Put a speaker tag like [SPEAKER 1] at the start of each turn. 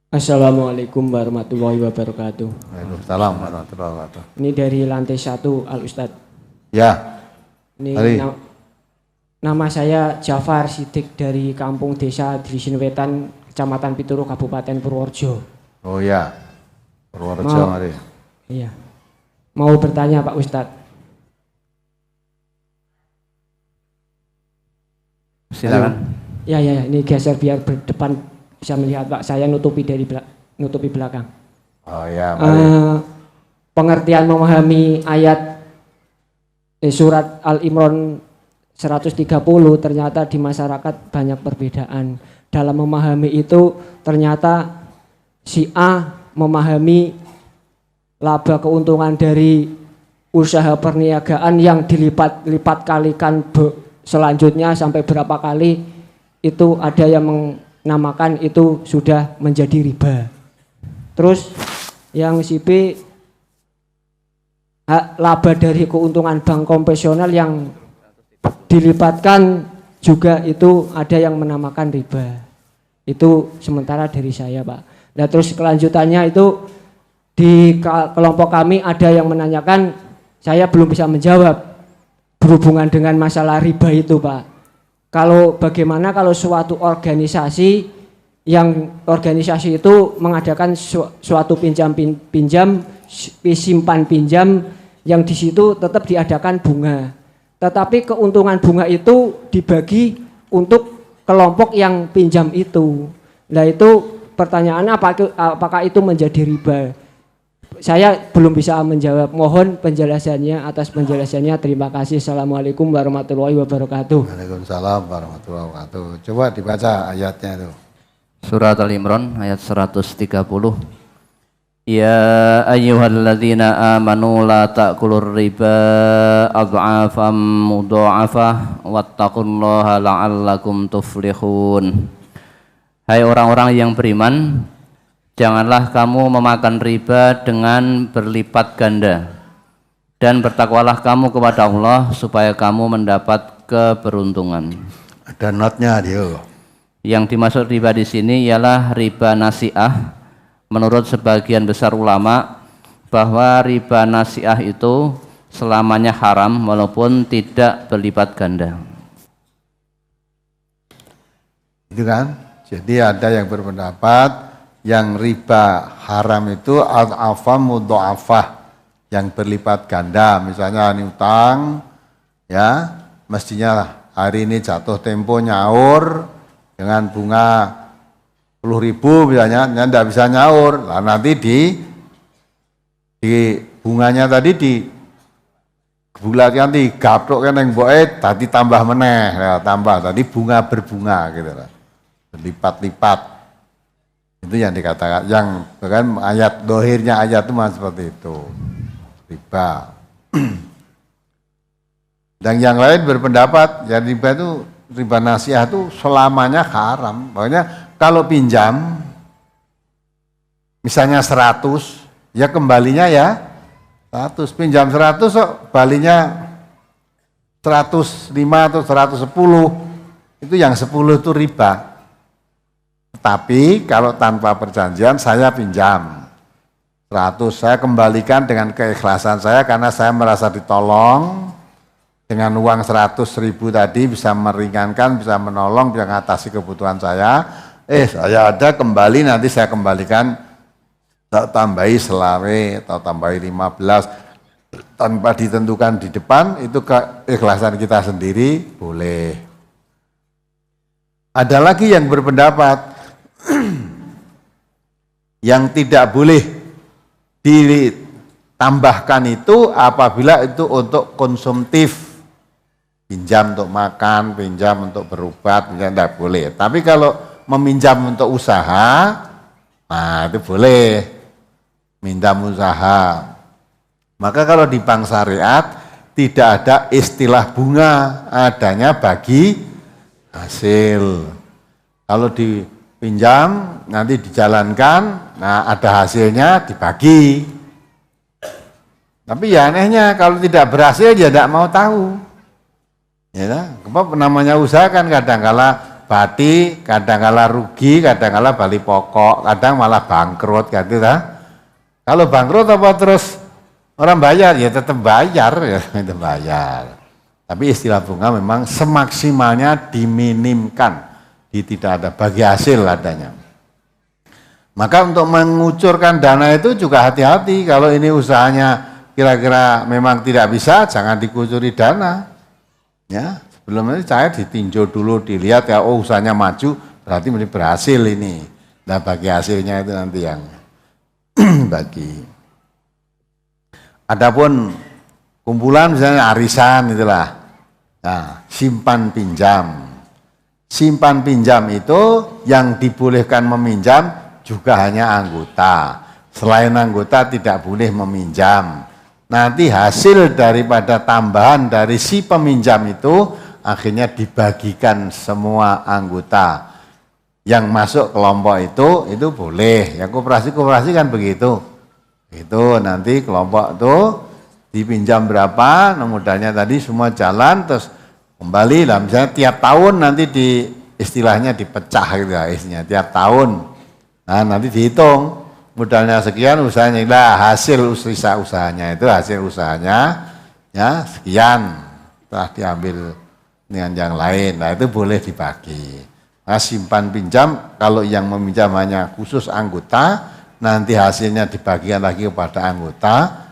[SPEAKER 1] Assalamualaikum warahmatullahi wabarakatuh.
[SPEAKER 2] Waalaikumsalam warahmatullahi wabarakatuh.
[SPEAKER 1] Ini dari lantai 1 Al Ustadz.
[SPEAKER 2] Ya,
[SPEAKER 1] Ini
[SPEAKER 2] Hari.
[SPEAKER 1] nama saya Jafar Sidik dari kampung desa Drisin Wetan, Kecamatan Pituru, Kabupaten Purworejo.
[SPEAKER 2] oh ya, Purworejo mari.
[SPEAKER 1] Iya. Mau bertanya Pak Ustadz.
[SPEAKER 3] Silakan.
[SPEAKER 1] Ya, ini geser biar berdepan bisa melihat Pak. Saya nutupi belakang.
[SPEAKER 2] Oh ya, mari.
[SPEAKER 1] Pengertian memahami ayat surat Al-Imran 130 ternyata di masyarakat banyak perbedaan. Dalam memahami itu ternyata si A memahami laba keuntungan dari usaha perniagaan yang dilipat kalikan selanjutnya sampai berapa kali, itu ada yang menamakan itu sudah menjadi riba. Terus yang si B, laba dari keuntungan bank konvensional yang dilipatkan juga itu ada yang menamakan riba. Itu sementara dari saya Pak. Nah terus kelanjutannya itu di kelompok kami ada yang menanyakan, saya belum bisa menjawab berhubungan dengan masalah riba itu Pak. Kalau bagaimana kalau suatu organisasi itu mengadakan suatu simpan pinjam yang di situ tetap diadakan bunga, tetapi keuntungan bunga itu dibagi untuk kelompok yang pinjam itu. Nah itu pertanyaannya apakah itu menjadi riba? Saya belum bisa menjawab, mohon penjelasannya. Atas penjelasannya terima kasih. Assalamualaikum warahmatullahi wabarakatuh.
[SPEAKER 2] Waalaikumsalam warahmatullahi wabarakatuh. Coba dibaca ayatnya itu.
[SPEAKER 3] Surat Al-Imran ayat 130. Ya ayyuhalladzina amanu la ta'kulur riba adhafan mudha'afah wattaqullaha la'allakum tuflihun. Hai orang-orang yang beriman, janganlah kamu memakan riba dengan berlipat ganda, dan bertakwalah kamu kepada Allah supaya kamu mendapat keberuntungan.
[SPEAKER 2] Ada notnya dia.
[SPEAKER 3] Yang dimaksud riba di sini ialah riba nasi'ah. Menurut sebagian besar ulama, bahwa riba nasi'ah itu selamanya haram walaupun tidak berlipat ganda.
[SPEAKER 2] Itu kan? Jadi ada yang berpendapat yang riba haram itu adhafan mudha'afah, yang berlipat ganda. Misalnya ini utang, ya mestinya hari ini jatuh tempo nyaur dengan bunga 10.000 misalnya, tidak bisa nyaur, lah nanti di bunganya tadi di bulatkan di gaprok kan yang boet tadi tambah meneh, ya, tambah tadi bunga berbunga gitu lah, berlipat-lipat. Itu yang dikatakan, yang bahkan ayat dohirnya ayat itu masih seperti itu, riba. Dan yang lain berpendapat ya riba nasi'ah itu selamanya haram. Pokoknya kalau pinjam misalnya 100, ya kembalinya ya 100. Pinjam 100 kok balinya 105 atau 110, itu yang 10 itu riba. Tapi kalau tanpa perjanjian, saya pinjam 100, saya kembalikan dengan keikhlasan saya karena saya merasa ditolong. Dengan uang 100.000 tadi bisa meringankan, bisa menolong, bisa mengatasi kebutuhan saya. Saya ada kembali, nanti saya kembalikan, tambahi selawe atau tambahi 15 tanpa ditentukan di depan, itu keikhlasan kita sendiri boleh. Ada lagi yang berpendapat yang tidak boleh ditambahkan itu apabila itu untuk konsumtif. Pinjam untuk makan, pinjam untuk berobat, pinjam tidak boleh. Tapi kalau meminjam untuk usaha, nah itu boleh, minjam usaha. Maka kalau di bank syariat tidak ada istilah bunga, adanya bagi hasil. Kalau dipinjam nanti dijalankan, nah ada hasilnya dibagi. Tapi ya anehnya kalau tidak berhasil ya tidak mau tahu. Ya, apa namanya usaha kan kadang-kala bati, kadang-kala rugi, kadang-kala balik pokok, kadang malah bangkrut gitu ta. Kalau bangkrut apa terus orang bayar ya tetap bayar ya itu bayar. Tapi istilah bunga memang semaksimalnya diminimkan, tidak ada bagi hasil adanya. Maka untuk mengucurkan dana itu juga hati-hati. Kalau ini usahanya kira-kira memang tidak bisa, jangan dikucuri dana. Ya, sebelum itu saya ditinjau dulu, dilihat ya, oh usahanya maju, berarti mesti berhasil ini. Nah bagi hasilnya itu nanti yang bagi. Adapun kumpulan misalnya arisan itulah. Nah, simpan pinjam. Simpan pinjam itu yang dibolehkan meminjam juga hanya anggota. Selain anggota tidak boleh meminjam. Nanti hasil daripada tambahan dari si peminjam itu akhirnya dibagikan semua anggota. Yang masuk kelompok itu boleh. Yang koperasi kan begitu. Itu nanti kelompok itu dipinjam berapa, modalnya tadi semua jalan terus kembali lah. Misalnya tiap tahun nanti istilahnya dipecah gitu ya, istilahnya tiap tahun. Nah nanti dihitung modalnya sekian, usahanya lah hasil usahanya itu hasil usahanya ya sekian, telah diambil dengan yang lain. Nah itu boleh dibagi. Nah, simpan pinjam kalau yang meminjam hanya khusus anggota, nanti hasilnya dibagikan lagi kepada anggota.